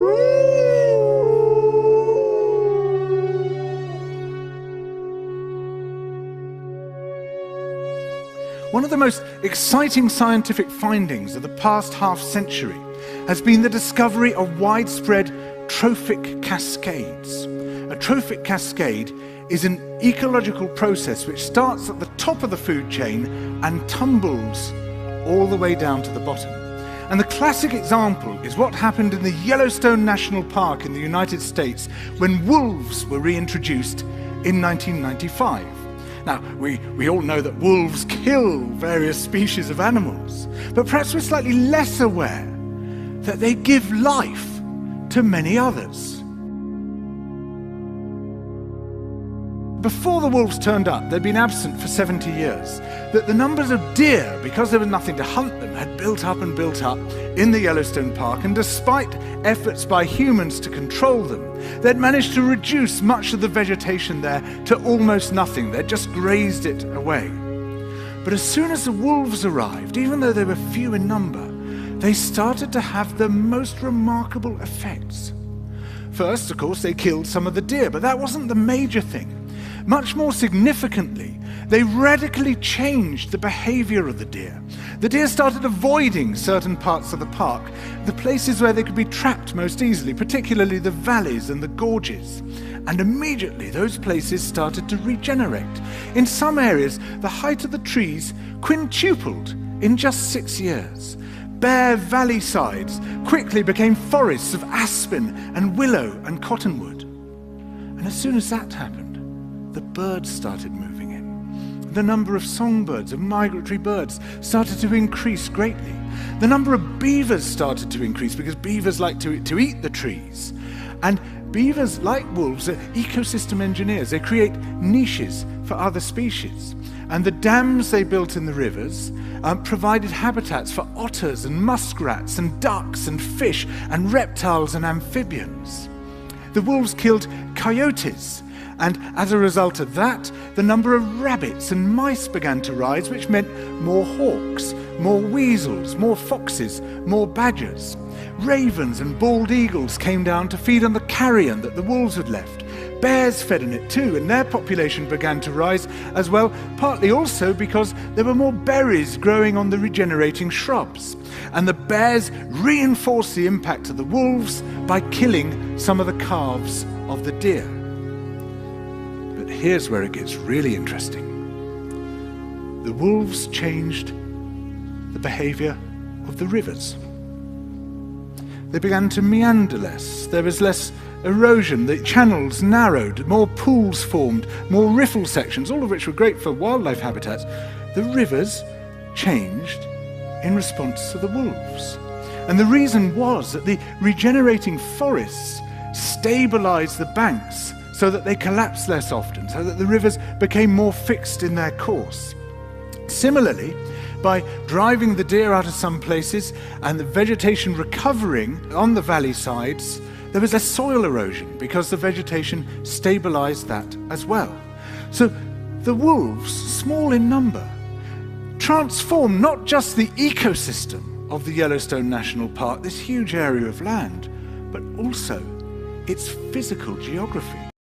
One of the most exciting scientific findings of the past half-century has been the discovery of widespread trophic cascades. A trophic cascade is an ecological process which starts at the top of the food chain and tumbles all the way down to the bottom. And the classic example is what happened in the Yellowstone National Park in the United States when wolves were reintroduced in 1995. Now, we all know that wolves kill various species of animals, but perhaps we're slightly less aware that they give life to many others. Before the wolves turned up, they'd been absent for 70 years, that the numbers of deer, because there was nothing to hunt them, had built up and built up in the Yellowstone Park, and despite efforts by humans to control them, they'd managed to reduce much of the vegetation there to almost nothing. They'd just grazed it away. But as soon as the wolves arrived, even though they were few in number, they started to have the most remarkable effects. First, of course, they killed some of the deer, but that wasn't the major thing. Much more significantly, they radically changed the behavior of the deer. The deer started avoiding certain parts of the park, the places where they could be trapped most easily, particularly the valleys and the gorges. And immediately those places started to regenerate. In some areas, the height of the trees quintupled in just 6 years. Bare valley sides quickly became forests of aspen and willow and cottonwood. And as soon as that happened, the birds started moving in. The number of songbirds, of migratory birds, started to increase greatly. The number of beavers started to increase because beavers like to eat the trees. And beavers, like wolves, are ecosystem engineers. They create niches for other species. And the dams they built in the rivers provided habitats for otters and muskrats and ducks and fish and reptiles and amphibians. The wolves killed coyotes, and as a result of that, the number of rabbits and mice began to rise, which meant more hawks, more weasels, more foxes, more badgers. Ravens and bald eagles came down to feed on the carrion that the wolves had left. Bears fed on it too, and their population began to rise as well, partly also because there were more berries growing on the regenerating shrubs. And the bears reinforced the impact of the wolves by killing some of the calves of the deer. But here's where it gets really interesting. The wolves changed the behavior of the rivers. They began to meander less. There was less erosion, the channels narrowed, more pools formed, more riffle sections, all of which were great for wildlife habitats. The rivers changed in response to the wolves. And the reason was that the regenerating forests stabilized the banks so that they collapsed less often, so that the rivers became more fixed in their course. Similarly, by driving the deer out of some places and the vegetation recovering on the valley sides, there was less soil erosion because the vegetation stabilized that as well. So the wolves, small in number, transformed not just the ecosystem of the Yellowstone National Park, this huge area of land, but also its physical geography.